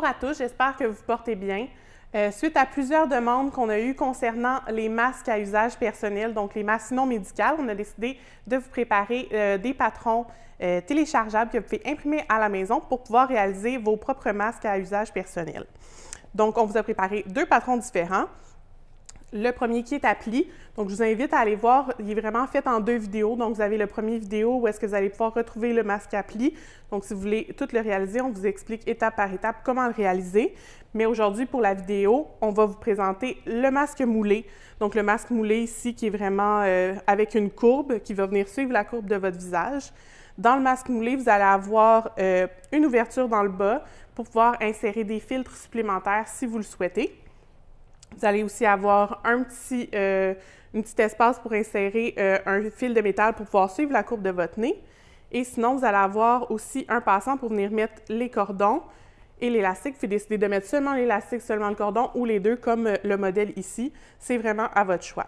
Bonjour à tous, j'espère que vous portez bien. Suite à plusieurs demandes qu'on a eues concernant les masques à usage personnel, donc les masques non médicaux, on a décidé de vous préparer des patrons téléchargeables que vous pouvez imprimer à la maison pour pouvoir réaliser vos propres masques à usage personnel. Donc, on vous a préparé deux patrons différents. Le premier qui est appli, donc je vous invite à aller voir, il est vraiment fait en deux vidéos. Donc, vous avez le premier vidéo où est-ce que vous allez pouvoir retrouver le masque appli. Donc, si vous voulez tout le réaliser, on vous explique étape par étape comment le réaliser. Mais aujourd'hui, pour la vidéo, on va vous présenter le masque moulé. Donc, le masque moulé ici qui est vraiment avec une courbe qui va venir suivre la courbe de votre visage. Dans le masque moulé, vous allez avoir une ouverture dans le bas pour pouvoir insérer des filtres supplémentaires si vous le souhaitez. Vous allez aussi avoir un petit espace pour insérer un fil de métal pour pouvoir suivre la courbe de votre nez. Et sinon, vous allez avoir aussi un passant pour venir mettre les cordons et l'élastique. Vous pouvez décider de mettre seulement l'élastique, seulement le cordon ou les deux comme le modèle ici. C'est vraiment à votre choix.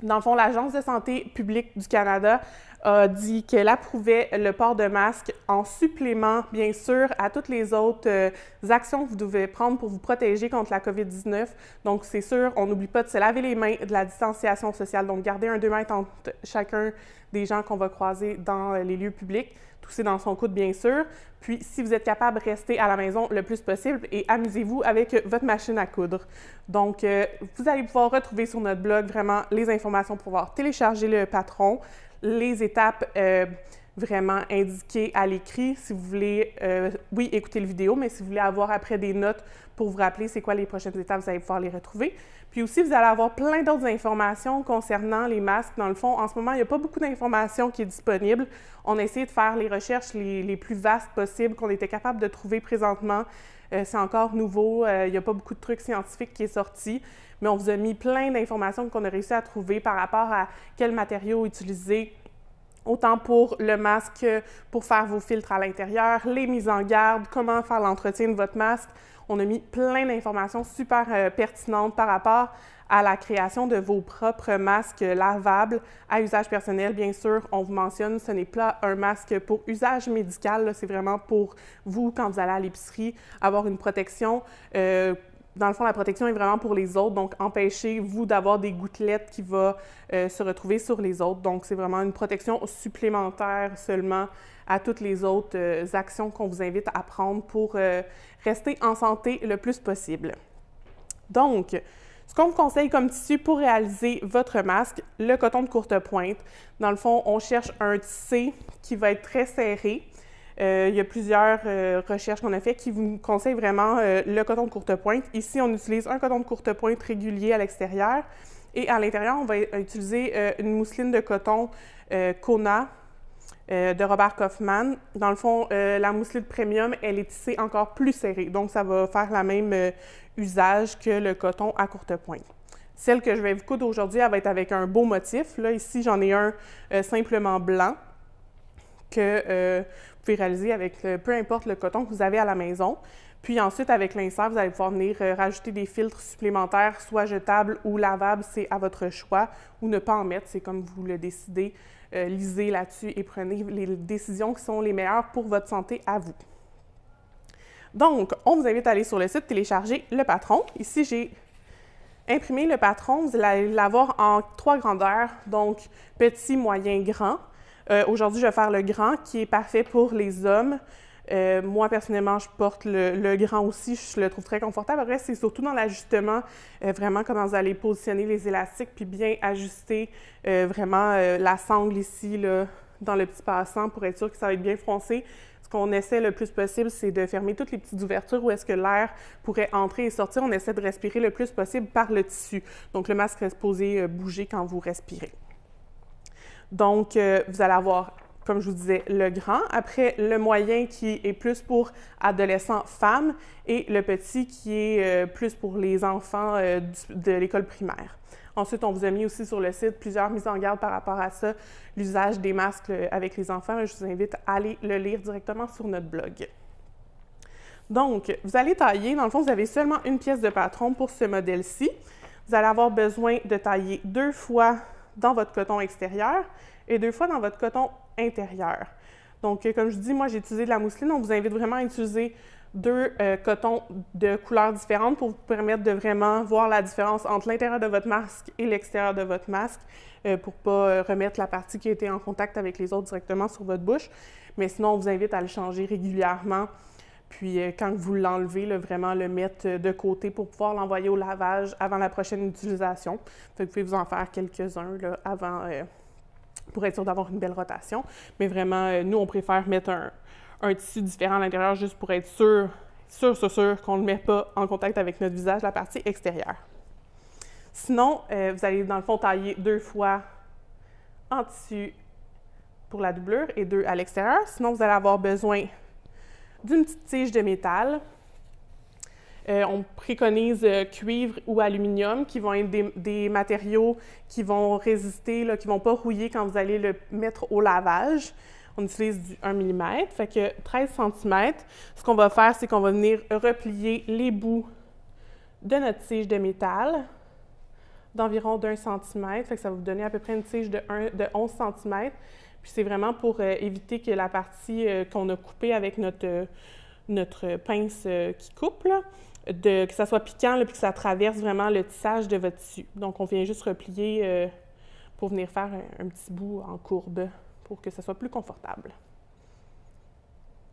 Dans le fond, l'Agence de santé publique du Canada a dit qu'elle approuvait le port de masque en supplément, bien sûr, à toutes les autres actions que vous devez prendre pour vous protéger contre la COVID-19. Donc, c'est sûr, on n'oublie pas de se laver les mains, de la distanciation sociale, donc garder un 2 mètres entre chacun des gens qu'on va croiser dans les lieux publics. Tousser dans son coude, bien sûr. Puis, si vous êtes capable, restez à la maison le plus possible et amusez-vous avec votre machine à coudre. Donc, vous allez pouvoir retrouver sur notre blog vraiment les informations pour pouvoir télécharger le patron, les étapes vraiment indiquées à l'écrit. Si vous voulez, oui, écouter la vidéo, mais si vous voulez avoir après des notes pour vous rappeler c'est quoi les prochaines étapes, vous allez pouvoir les retrouver. Puis aussi, vous allez avoir plein d'autres informations concernant les masques. Dans le fond, en ce moment, il n'y a pas beaucoup d'informations qui est disponible. On a essayé de faire les recherches les plus vastes possibles qu'on était capable de trouver présentement. C'est encore nouveau, il n'y a pas beaucoup de trucs scientifiques qui est sorti, mais on vous a mis plein d'informations qu'on a réussi à trouver par rapport à quels matériaux utiliser, autant pour le masque, pour faire vos filtres à l'intérieur, les mises en garde, comment faire l'entretien de votre masque. On a mis plein d'informations super pertinentes par rapport à la création de vos propres masques lavables à usage personnel. Bien sûr, on vous mentionne, ce n'est pas un masque pour usage médical, c'est vraiment pour vous, quand vous allez à l'épicerie, avoir une protection. Dans le fond, la protection est vraiment pour les autres, donc empêchez-vous d'avoir des gouttelettes qui vont se retrouver sur les autres. Donc, c'est vraiment une protection supplémentaire seulement à toutes les autres actions qu'on vous invite à prendre pour rester en santé le plus possible. Donc, ce qu'on vous conseille comme tissu pour réaliser votre masque, le coton de courte pointe. Dans le fond, on cherche un tissé qui va être très serré. Il y a plusieurs recherches qu'on a faites qui vous conseillent vraiment le coton de courte pointe. Ici, on utilise un coton de courte pointe régulier à l'extérieur et à l'intérieur, on va utiliser une mousseline de coton Kona de Robert Kaufman. Dans le fond, la mousseline premium, elle est tissée encore plus serrée, donc ça va faire la même usage que le coton à courte pointe. Celle que je vais vous coudre aujourd'hui, elle va être avec un beau motif. Là, ici, j'en ai un simplement blanc que vous pouvez réaliser avec peu importe le coton que vous avez à la maison. Puis ensuite, avec l'insert, vous allez pouvoir venir rajouter des filtres supplémentaires, soit jetables ou lavables, c'est à votre choix, ou ne pas en mettre, c'est comme vous le décidez. Lisez là-dessus et prenez les décisions qui sont les meilleures pour votre santé à vous. Donc, on vous invite à aller sur le site télécharger le patron. Ici, j'ai imprimé le patron. Vous allez l'avoir en 3 grandeurs, donc petit, moyen, grand. Aujourd'hui, je vais faire le grand qui est parfait pour les hommes. Moi, personnellement, je porte le grand aussi. Je le trouve très confortable. Après, c'est surtout dans l'ajustement, vraiment comment vous allez positionner les élastiques puis bien ajuster vraiment la sangle ici, là, dans le petit passant pour être sûr que ça va être bien froncé. Ce qu'on essaie le plus possible, c'est de fermer toutes les petites ouvertures où est-ce que l'air pourrait entrer et sortir. On essaie de respirer le plus possible par le tissu. Donc, le masque reste posé, bouger quand vous respirez. Donc, vous allez avoir, comme je vous disais, le grand. Après, le moyen qui est plus pour adolescents femmes et le petit qui est plus pour les enfants de l'école primaire. Ensuite, on vous a mis aussi sur le site plusieurs mises en garde par rapport à ça, l'usage des masques avec les enfants. Je vous invite à aller le lire directement sur notre blog. Donc, vous allez tailler, dans le fond, vous avez seulement une pièce de patron pour ce modèle-ci. Vous allez avoir besoin de tailler 2 fois dans votre coton extérieur et 2 fois dans votre coton intérieur. Donc, comme je dis, moi, j'ai utilisé de la mousseline. On vous invite vraiment à utiliser deux cotons de couleurs différentes pour vous permettre de vraiment voir la différence entre l'intérieur de votre masque et l'extérieur de votre masque pour ne pas remettre la partie qui a été en contact avec les autres directement sur votre bouche. Mais sinon, on vous invite à le changer régulièrement. Puis quand vous l'enlevez, vraiment le mettre de côté pour pouvoir l'envoyer au lavage avant la prochaine utilisation. Fait que vous pouvez vous en faire quelques-uns avant pour être sûr d'avoir une belle rotation. Mais vraiment, nous, on préfère mettre un tissu différent à l'intérieur juste pour être sûr qu'on ne le met pas en contact avec notre visage, la partie extérieure. Sinon, vous allez dans le fond tailler 2 fois en tissu pour la doublure et 2 à l'extérieur. Sinon, vous allez avoir besoin d'une petite tige de métal. On préconise cuivre ou aluminium, qui vont être des matériaux qui vont résister, qui ne vont pas rouiller quand vous allez le mettre au lavage. On utilise du 1 mm, fait que 13 cm. Ce qu'on va faire, c'est qu'on va venir replier les bouts de notre tige de métal d'environ d'1 cm. Fait que ça va vous donner à peu près une tige de 11 cm. Puis c'est vraiment pour éviter que la partie qu'on a coupée avec notre pince qui coupe, là, que ça soit piquant puis que ça traverse vraiment le tissage de votre tissu. Donc, on vient juste replier pour venir faire un petit bout en courbe pour que ça soit plus confortable.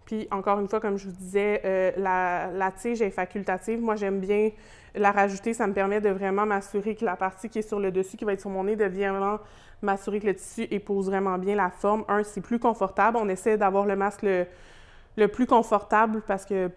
Puis, encore une fois, comme je vous disais, la tige est facultative. Moi, j'aime bien la rajouter. Ça me permet de vraiment m'assurer que la partie qui est sur le dessus, qui va être sur mon nez, de vraiment m'assurer que le tissu épouse vraiment bien la forme. C'est plus confortable. On essaie d'avoir le masque le plus confortable parce que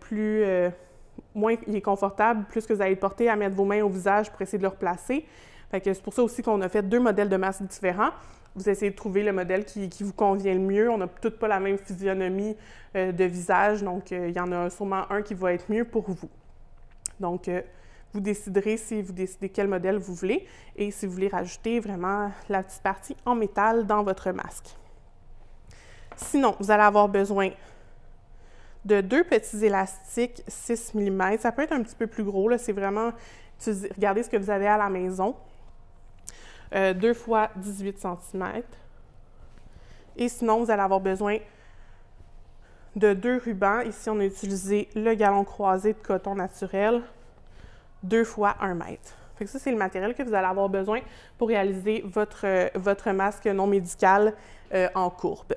moins il est confortable, plus que vous allez porter à mettre vos mains au visage pour essayer de le replacer. Fait que c'est pour ça aussi qu'on a fait 2 modèles de masques différents. Vous essayez de trouver le modèle qui vous convient le mieux. On n'a toutes pas la même physionomie de visage, donc il y en a sûrement un qui va être mieux pour vous. Donc, vous déciderez si vous décidez quel modèle vous voulez et si vous voulez rajouter vraiment la petite partie en métal dans votre masque. Sinon, vous allez avoir besoin de 2 petits élastiques 6 mm. Ça peut être un petit peu plus gros, c'est vraiment, regardez ce que vous avez à la maison. 2 fois 18 cm. Et sinon, vous allez avoir besoin de 2 rubans. Ici, on a utilisé le galon croisé de coton naturel, 2 fois 1 mètre. Fait que ça, c'est le matériel que vous allez avoir besoin pour réaliser votre masque non médical en courbe.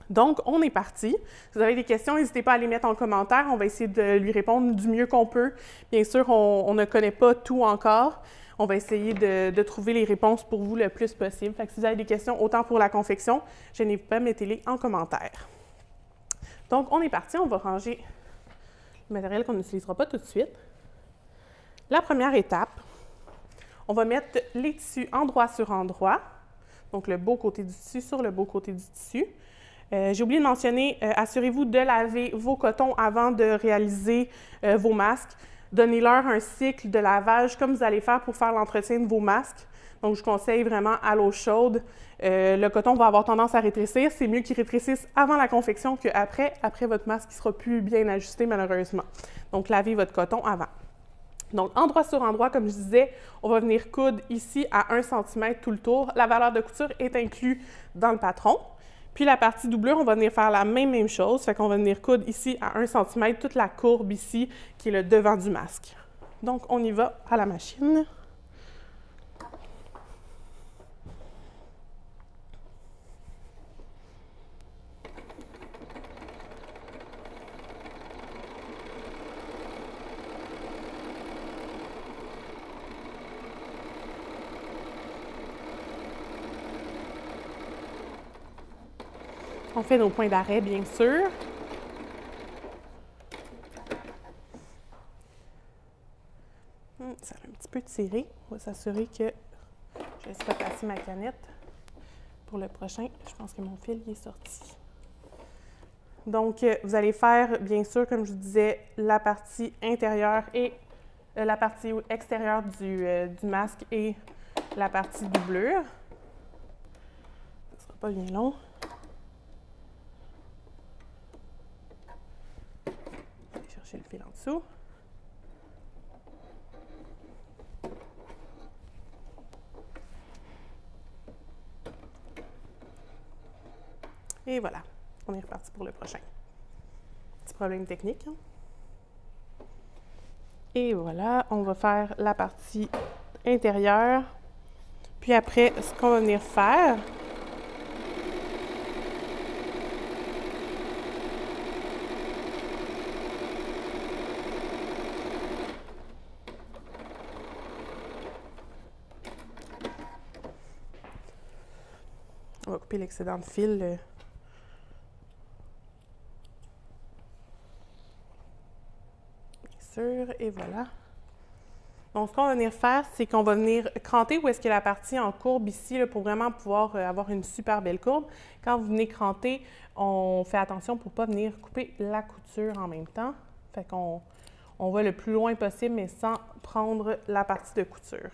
Donc, on est parti. Si vous avez des questions, n'hésitez pas à les mettre en commentaire. On va essayer de lui répondre du mieux qu'on peut. Bien sûr, on ne connaît pas tout encore. On va essayer de trouver les réponses pour vous le plus possible. Fait que si vous avez des questions, autant pour la confection, je n'hésitez pas, mettez-les en commentaire. Donc, on est parti. On va ranger le matériel qu'on n'utilisera pas tout de suite. La première étape, on va mettre les tissus endroit sur endroit. Donc, le beau côté du tissu sur le beau côté du tissu. J'ai oublié de mentionner, assurez-vous de laver vos cotons avant de réaliser vos masques. Donnez-leur un cycle de lavage comme vous allez faire pour faire l'entretien de vos masques. Donc, je conseille vraiment à l'eau chaude. Le coton va avoir tendance à rétrécir. C'est mieux qu'il rétrécisse avant la confection qu'après. Après, votre masque ne sera plus bien ajusté, malheureusement. Donc, lavez votre coton avant. Donc, endroit sur endroit, comme je disais, on va venir coudre ici à 1 cm tout le tour. La valeur de couture est inclue dans le patron. Puis la partie doublure, on va venir faire la même chose. Fait qu'on va venir coudre ici à 1 cm toute la courbe ici, qui est le devant du masque. Donc, on y va à la machine. On fait nos points d'arrêt, bien sûr. Ça a un petit peu tiré. On va s'assurer que je laisse pas passer ma canette pour le prochain. Je pense que mon fil y est sorti. Donc, vous allez faire, bien sûr, comme je vous disais, la partie intérieure et la partie extérieure du masque et la partie doublure. Ça ne sera pas bien long. Chercher le fil en dessous. Et voilà, on est reparti pour le prochain. Petit problème technique, hein? Et voilà, on va faire la partie intérieure. Puis après, ce qu'on va venir faire, on va couper l'excédent de fil. Bien sûr, et voilà. Donc, ce qu'on va venir faire, c'est qu'on va venir cranter où est-ce qu'il y a la partie en courbe ici, là, pour vraiment pouvoir avoir une super belle courbe. Quand vous venez cranter, on fait attention pour ne pas venir couper la couture en même temps. Fait qu'on va le plus loin possible, mais sans prendre la partie de couture.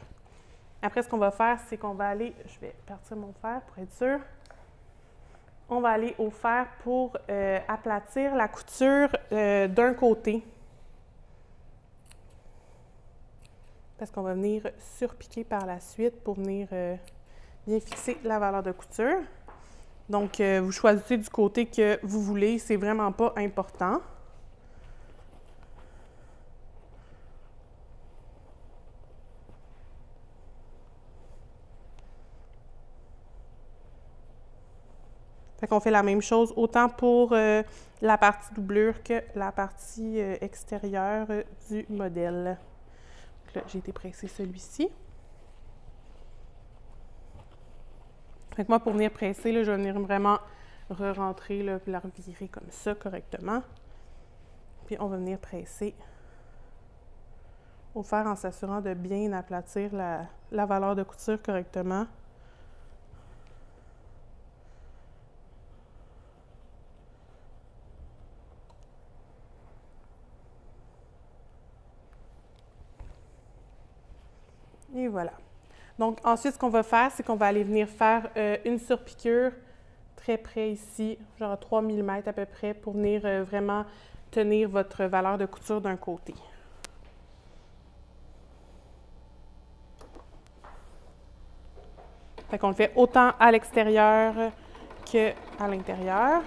Après, ce qu'on va faire, c'est qu'on va aller, je vais partir mon fer pour être sûr. On va aller au fer pour aplatir la couture d'un côté. Parce qu'on va venir surpiquer par la suite pour venir bien fixer la valeur de couture. Donc, vous choisissez du côté que vous voulez, c'est vraiment pas important. Fait qu'on fait la même chose autant pour la partie doublure que la partie extérieure du modèle. Donc là, j'ai été presser celui-ci. Fait que moi, pour venir presser, là, je vais venir vraiment re-rentrer, puis la revirer comme ça correctement. Puis on va venir presser au fer en s'assurant de bien aplatir la valeur de couture correctement. Et voilà. Donc, ensuite, ce qu'on va faire, c'est qu'on va aller venir faire une surpiqûre très près ici, genre 3 mm à peu près, pour venir vraiment tenir votre valeur de couture d'un côté. Fait qu'on le fait autant à l'extérieur qu'à l'intérieur.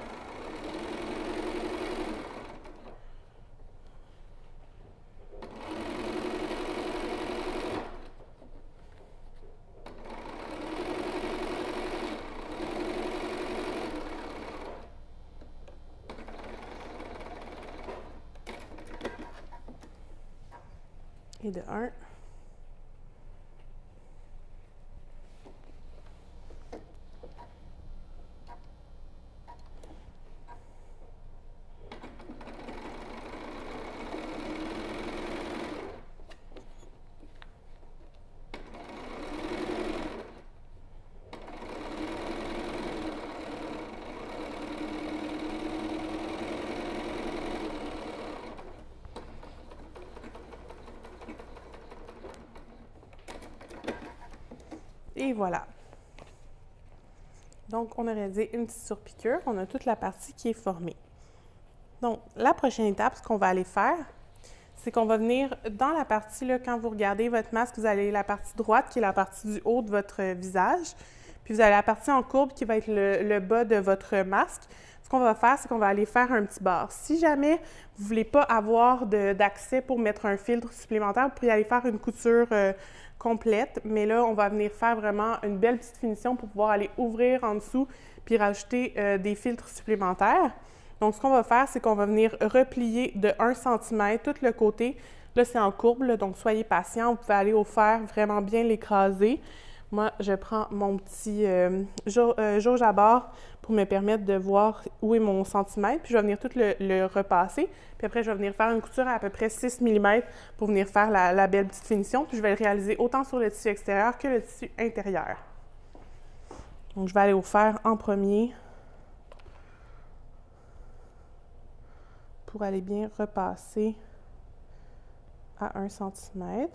Et de 1. Et voilà. Donc, on a réalisé une petite surpiqûre. On a toute la partie qui est formée. Donc, la prochaine étape, ce qu'on va aller faire, c'est qu'on va venir dans la partie, là, quand vous regardez votre masque, vous avez la partie droite qui est la partie du haut de votre visage. Puis vous avez la partie en courbe qui va être le bas de votre masque. Ce qu'on va faire, c'est qu'on va aller faire un petit bar. Si jamais vous ne voulez pas avoir d'accès pour mettre un filtre supplémentaire, vous pouvez aller faire une couture complète. Mais là, on va venir faire vraiment une belle petite finition pour pouvoir aller ouvrir en dessous puis rajouter des filtres supplémentaires. Donc, ce qu'on va faire, c'est qu'on va venir replier de 1 cm tout le côté. Là, c'est en courbe, là, donc soyez patient. Vous pouvez aller au fer, vraiment bien l'écraser. Moi, je prends mon petit jauge à bord pour me permettre de voir où est mon centimètre. Puis, je vais venir tout le repasser. Puis après, je vais venir faire une couture à peu près 6 mm pour venir faire la belle petite finition. Puis, je vais le réaliser autant sur le tissu extérieur que le tissu intérieur. Donc, je vais aller au fer en premier pour aller bien repasser à 1 cm.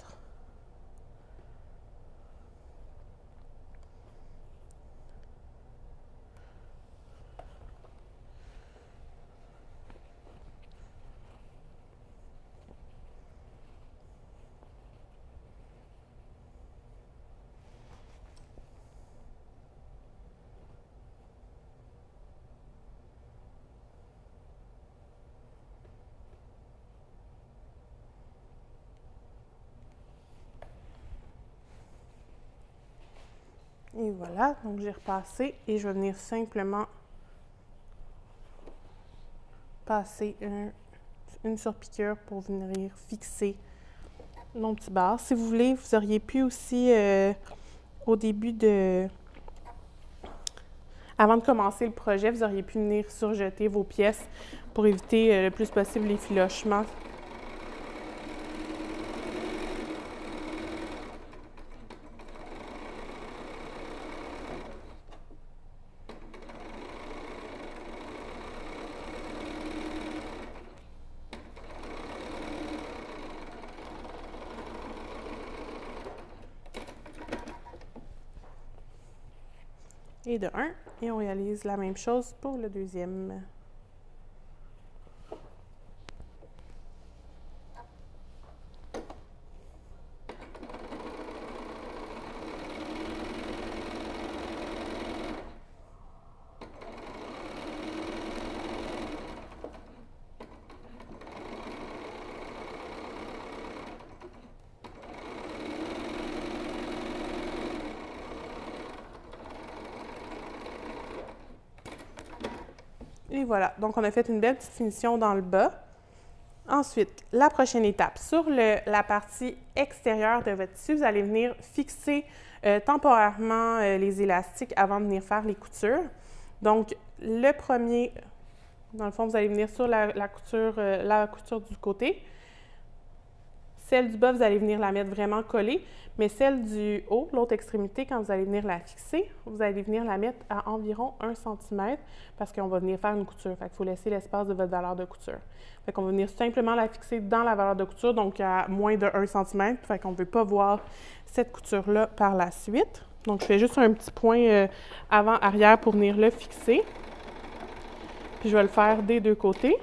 Et voilà, donc j'ai repassé et je vais venir simplement passer une surpiqûre pour venir fixer mon petit bar. Si vous voulez, vous auriez pu aussi, au début avant de commencer le projet, vous auriez pu venir surjeter vos pièces pour éviter le plus possible les filochements. Et de 1, et on réalise la même chose pour le deuxième. Et voilà, donc on a fait une belle petite finition dans le bas. Ensuite, la prochaine étape, sur la partie extérieure de votre tissu, vous allez venir fixer temporairement les élastiques avant de venir faire les coutures. Donc, le premier, dans le fond, vous allez venir sur la couture du côté. Celle du bas, vous allez venir la mettre vraiment collée, mais celle du haut, l'autre extrémité, quand vous allez venir la fixer, vous allez venir la mettre à environ 1 cm parce qu'on va venir faire une couture. Fait qu'il faut laisser l'espace de votre valeur de couture. Fait qu'on va venir simplement la fixer dans la valeur de couture, donc à moins de 1 cm. Fait qu'on ne veut pas voir cette couture-là par la suite. Donc, je fais juste un petit point avant-arrière pour venir le fixer. Puis, je vais le faire des deux côtés.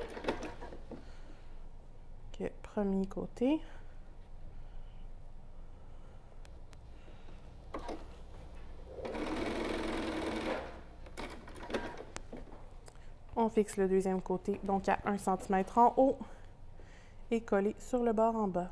OK, premier côté. On fixe le deuxième côté, donc à 1 cm en haut et collé sur le bord en bas.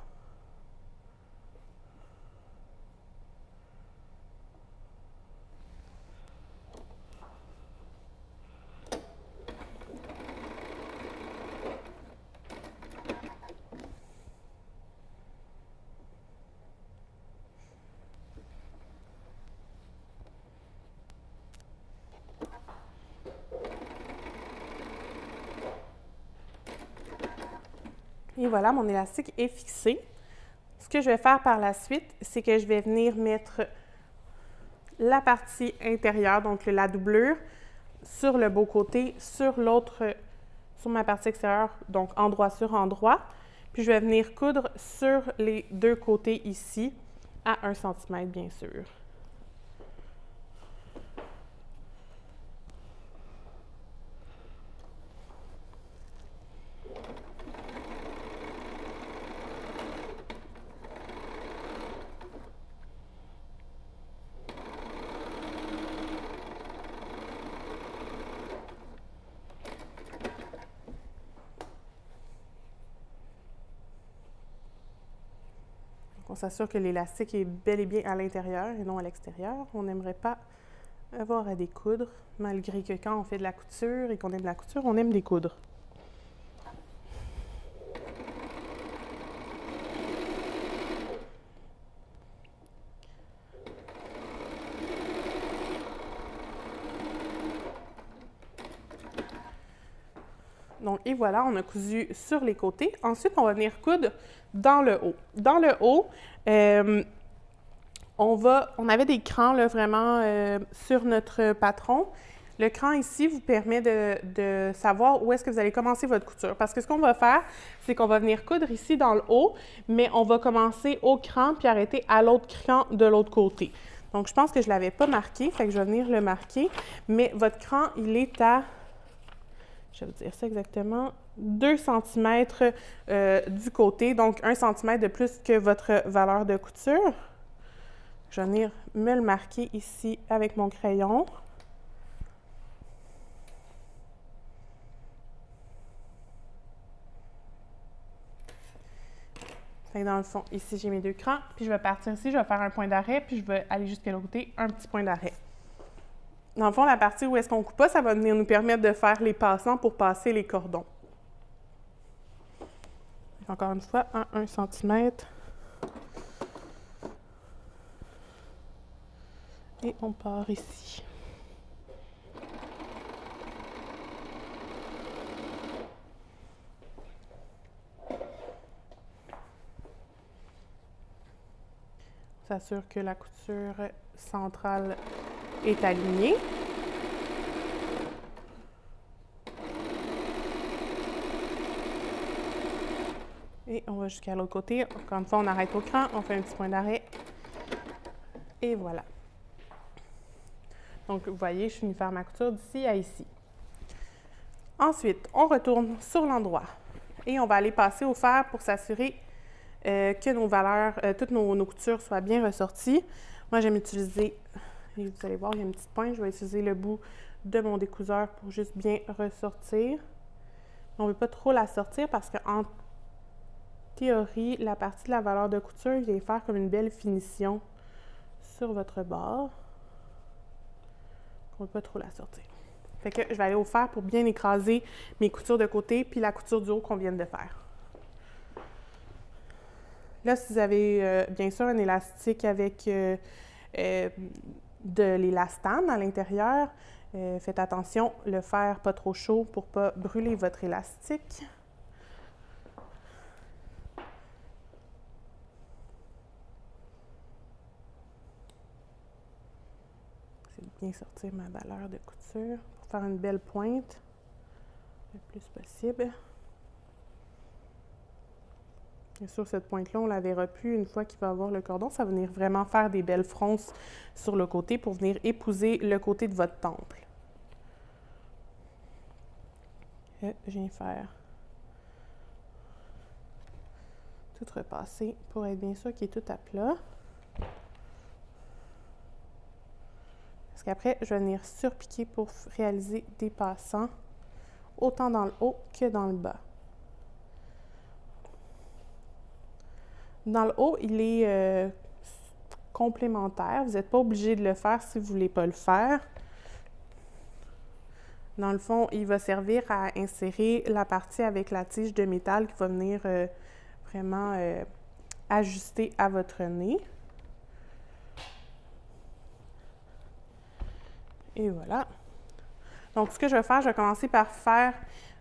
Et voilà, mon élastique est fixé. Ce que je vais faire par la suite, c'est que je vais venir mettre la partie intérieure, donc la doublure, sur le beau côté, sur ma partie extérieure, donc endroit sur endroit. Puis je vais venir coudre sur les deux côtés ici, à 1 cm, bien sûr. On s'assure que l'élastique est bel et bien à l'intérieur et non à l'extérieur. On n'aimerait pas avoir à découdre, malgré que quand on fait de la couture et qu'on aime la couture, on aime découdre. Donc, et voilà, on a cousu sur les côtés. Ensuite, on va venir coudre dans le haut. Dans le haut, on avait des crans là, vraiment sur notre patron. Le cran ici vous permet de savoir où est-ce que vous allez commencer votre couture. Parce que ce qu'on va faire, c'est qu'on va venir coudre ici dans le haut, mais on va commencer au cran puis arrêter à l'autre cran de l'autre côté. Donc, je pense que je ne l'avais pas marqué, fait que je vais venir le marquer. Mais votre cran, il est à... Je vais vous dire ça exactement, 2 cm du côté, donc 1 cm de plus que votre valeur de couture. Je vais venir me le marquer ici avec mon crayon. Fait que dans le fond, ici, j'ai mes 2 crans, puis je vais partir ici, je vais faire un point d'arrêt, puis je vais aller jusqu'à l'autre côté, un petit point d'arrêt. Dans le fond, la partie où est-ce qu'on coupe pas, ça va venir nous permettre de faire les passants pour passer les cordons. Encore une fois, à 1 cm. Et on part ici. On s'assure que la couture centrale est alignée. Et on va jusqu'à l'autre côté. Encore une fois, on arrête au cran, on fait un petit point d'arrêt. Et voilà. Donc, vous voyez, je finis de faire ma couture d'ici à ici. Ensuite, on retourne sur l'endroit et on va aller passer au fer pour s'assurer que nos valeurs, toutes nos coutures soient bien ressorties. Moi, j'aime utiliser, et vous allez voir, il y a une petite pointe, je vais utiliser le bout de mon découseur pour juste bien ressortir. On ne veut pas trop la sortir parce qu'en théorie, la partie de la valeur de couture vient faire comme une belle finition sur votre bord. On ne veut pas trop la sortir. Fait que je vais aller au fer pour bien écraser mes coutures de côté puis la couture du haut qu'on vient de faire. Là, si vous avez bien sûr un élastique avec de l'élastane à l'intérieur, faites attention, le fer pas trop chaud pour ne pas brûler votre élastique. J'essaie de bien sortir ma valeur de couture pour faire une belle pointe le plus possible. Bien sûr, cette pointe-là, on ne la verra plus une fois qu'il va avoir le cordon. Ça va venir vraiment faire des belles fronces sur le côté pour venir épouser le côté de votre temple. Je viens faire tout repasser pour être bien sûr qu'il est tout à plat. Parce qu'après, je vais venir surpiquer pour réaliser des passants autant dans le haut que dans le bas. Dans le haut, il est complémentaire. Vous n'êtes pas obligé de le faire si vous ne voulez pas le faire. Dans le fond, il va servir à insérer la partie avec la tige de métal qui va venir vraiment ajuster à votre nez. Et voilà. Donc, ce que je vais faire, je vais commencer par faire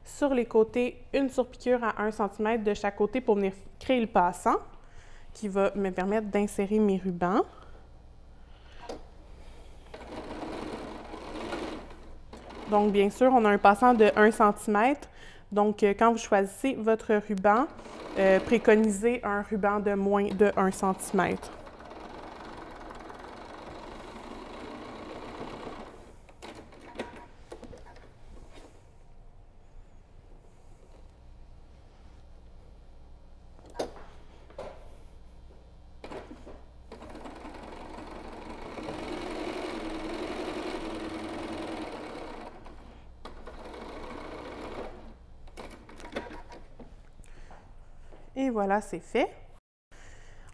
sur les côtés une surpiqûre à 1 cm de chaque côté pour venir créer le passant qui va me permettre d'insérer mes rubans. Donc, bien sûr, on a un passant de 1 cm. Donc, quand vous choisissez votre ruban, préconisez un ruban de moins de 1 cm. Et voilà, c'est fait.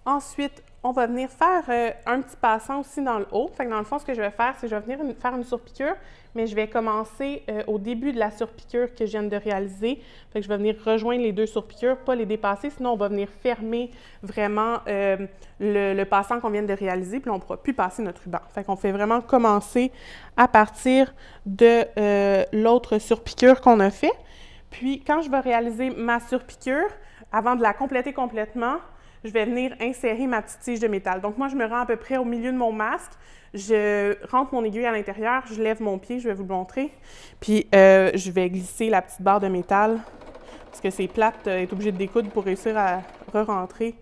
Ensuite, on va venir faire un petit passant aussi dans le haut. Fait que dans le fond, ce que je vais faire, c'est que je vais venir faire une surpiqûre, mais je vais commencer au début de la surpiqûre que je viens de réaliser. Fait que je vais venir rejoindre les 2 surpiqûres, pas les dépasser, sinon on va venir fermer vraiment le passant qu'on vient de réaliser, puis on ne pourra plus passer notre ruban. Fait qu'on fait vraiment commencer à partir de l'autre surpiqûre qu'on a fait. Puis, quand je vais réaliser ma surpiqûre, avant de la compléter complètement, je vais venir insérer ma petite tige de métal. Donc, moi, je me rends à peu près au milieu de mon masque. Je rentre mon aiguille à l'intérieur, je lève mon pied, je vais vous le montrer. Puis, je vais glisser la petite barre de métal, parce que c'est plate d'être obligé de découdre pour réussir à re-rentrer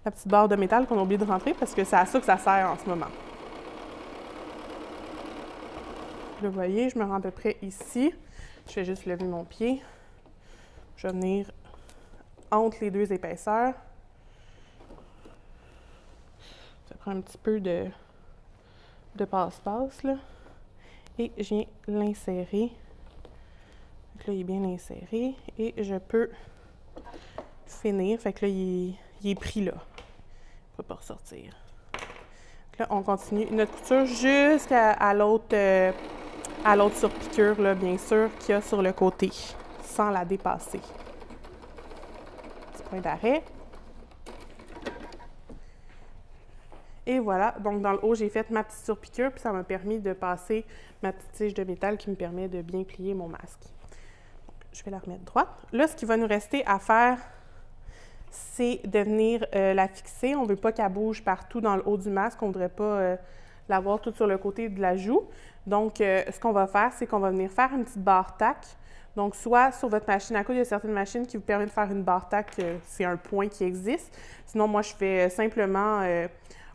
la petite barre de métal qu'on a oublié de rentrer, parce que c'est à ça que ça sert en ce moment. Vous voyez, je me rends à peu près ici. Je vais juste lever mon pied. Je vais venir entre les 2 épaisseurs. Ça prend un petit peu de passe-passe, là. Et je viens l'insérer. Donc là, il est bien inséré. Et je peux finir. Fait que là, il il est pris là. Il ne peut pas ressortir. Donc là, on continue notre couture jusqu'à l'autre surpiqûre, là, bien sûr, qu'il y a sur le côté, sans la dépasser. Petit point d'arrêt. Et voilà, donc dans le haut, j'ai fait ma petite surpiqûre, puis ça m'a permis de passer ma petite tige de métal qui me permet de bien plier mon masque. Donc, je vais la remettre droite. Là, ce qui va nous rester à faire, c'est de venir la fixer. On ne veut pas qu'elle bouge partout dans le haut du masque. On ne voudrait pas l'avoir tout sur le côté de la joue. Donc, ce qu'on va faire, c'est qu'on va venir faire une petite barre tac. Donc, soit sur votre machine à coudre, il y a certaines machines qui vous permettent de faire une barre tac, c'est un point qui existe. Sinon, moi, je fais simplement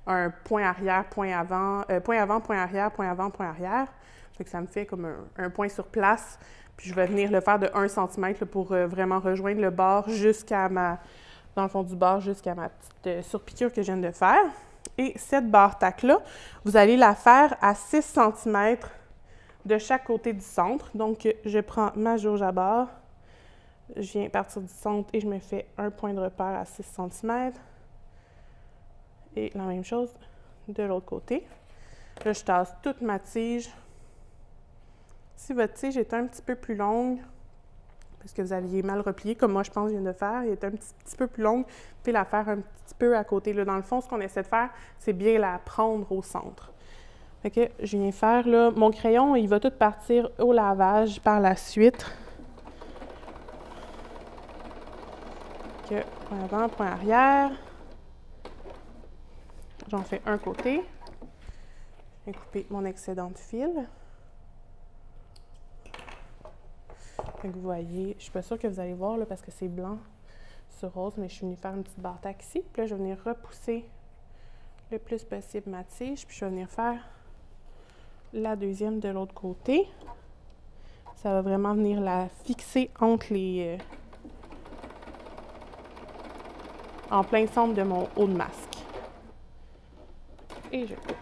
un point arrière, point avant, point avant, point arrière, point avant, point arrière. Donc, ça me fait comme un point sur place. Puis, je vais venir le faire de 1 cm là, pour vraiment rejoindre le bord jusqu'à dans le fond du bord, jusqu'à ma petite surpiqûre que je viens de faire. Et cette barre tac-là, vous allez la faire à 6 cm de chaque côté du centre. Donc, je prends ma jauge à barre, je viens partir du centre et je me fais un point de repère à 6 cm. Et la même chose de l'autre côté. Là, je tasse toute ma tige. Si votre tige est un petit peu plus longue, parce que vous aviez mal replié, comme moi, je pense que je viens de faire, elle est un petit peu plus longue, puis la faire un petit peu à côté. Là, dans le fond, ce qu'on essaie de faire, c'est bien la prendre au centre. Fait que je viens faire, là, mon crayon, il va tout partir au lavage par la suite. Fait que, point avant, point arrière. J'en fais un côté. Je vais couper mon excédent de fil. Fait que vous voyez, je ne suis pas sûre que vous allez voir là, parce que c'est blanc sur rose, mais je suis venue faire une petite barre tac ici. Puis là, je vais venir repousser le plus possible ma tige, puis je vais venir faire la deuxième de l'autre côté. Ça va vraiment venir la fixer entre les... en plein centre de mon haut de masque. Et je coupe.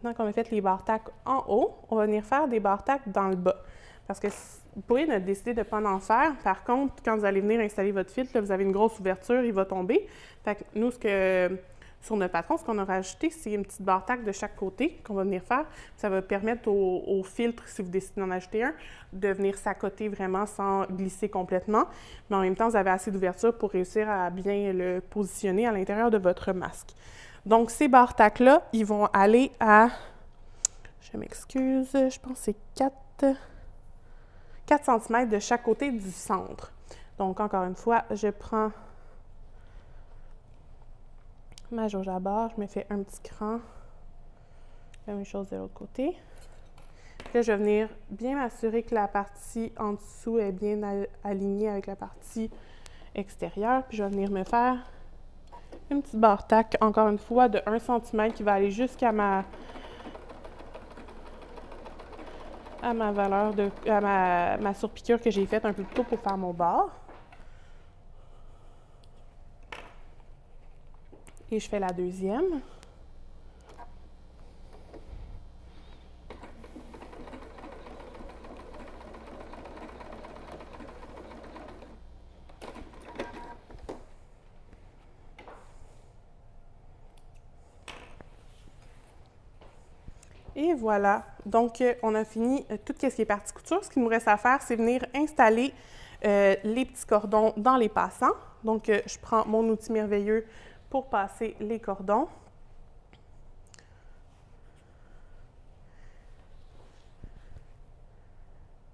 Maintenant qu'on a fait les barres tac en haut, on va venir faire des barres tac dans le bas. Parce que vous pourriez décider de ne pas en faire. Par contre, quand vous allez venir installer votre fil, là, vous avez une grosse ouverture, il va tomber. Fait que nous, sur notre patron, ce qu'on a rajouté, c'est une petite barre tac de chaque côté qu'on va venir faire. Ça va permettre au filtre, si vous décidez d'en acheter un, de venir s'accoter vraiment sans glisser complètement. Mais en même temps, vous avez assez d'ouverture pour réussir à bien le positionner à l'intérieur de votre masque. Donc, ces barres tac-là, ils vont aller à, je m'excuse, je pense que c'est 4 cm de chaque côté du centre. Donc, encore une fois, je prends ma jauge à barre, je me fais un petit cran. La même chose de l'autre côté. Puis là, je vais venir bien m'assurer que la partie en dessous est bien alignée avec la partie extérieure. Puis je vais venir me faire une petite barre tac, encore une fois, de 1 cm qui va aller jusqu'à ma valeur ma surpiqûre que j'ai faite un peu plus tôt pour faire mon bord. Et je fais la deuxième. Et voilà, donc on a fini tout ce qui est partie couture. Ce qu'il nous reste à faire, c'est venir installer les petits cordons dans les passants. Donc je prends mon outil merveilleux pour passer les cordons.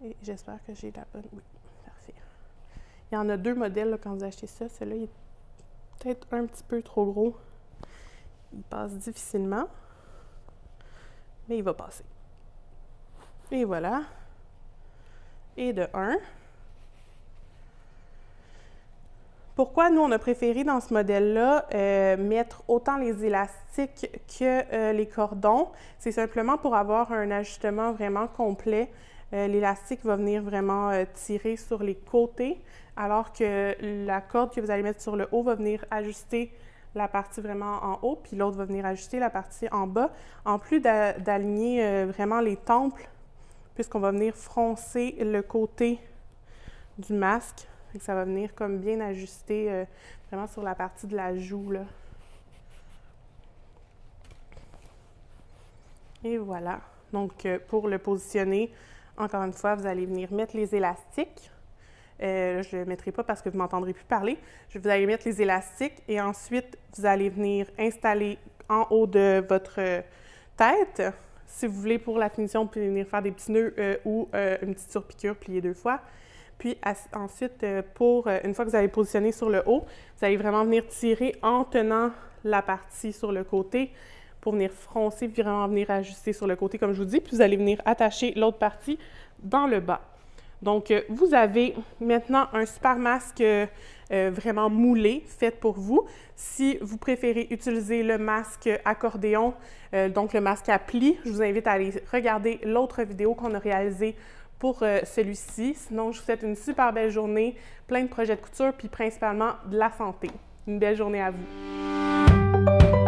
Et j'espère que j'ai la bonne... Oui, parfait. Il y en a 2 modèles là, quand vous achetez ça. Celui-là, il est peut-être un petit peu trop gros. Il passe difficilement. Mais il va passer. Et voilà. Et de 1. Pourquoi nous, on a préféré dans ce modèle-là mettre autant les élastiques que les cordons? C'est simplement pour avoir un ajustement vraiment complet. L'élastique va venir vraiment tirer sur les côtés, alors que la corde que vous allez mettre sur le haut va venir ajuster la partie vraiment en haut, puis l'autre va venir ajuster la partie en bas, en plus d'aligner vraiment les temples, puisqu'on va venir froncer le côté du masque Ça va venir comme bien ajuster vraiment sur la partie de la joue, là. Et voilà. Donc, pour le positionner, encore une fois, vous allez venir mettre les élastiques. Je ne le mettrai pas parce que vous ne m'entendrez plus parler. Vous allez mettre les élastiques et ensuite, vous allez venir installer en haut de votre tête. Si vous voulez, pour la finition, vous pouvez venir faire des petits nœuds ou une petite surpiqûre pliée 2 fois. Puis ensuite, une fois que vous avez positionné sur le haut, vous allez vraiment venir tirer en tenant la partie sur le côté pour venir froncer, puis vraiment venir ajuster sur le côté, comme je vous dis. Puis vous allez venir attacher l'autre partie dans le bas. Donc, vous avez maintenant un super masque vraiment moulé, fait pour vous. Si vous préférez utiliser le masque accordéon, donc le masque à plis, je vous invite à aller regarder l'autre vidéo qu'on a réalisée pour celui-ci. Sinon, je vous souhaite une super belle journée, plein de projets de couture, puis principalement de la santé. Une belle journée à vous!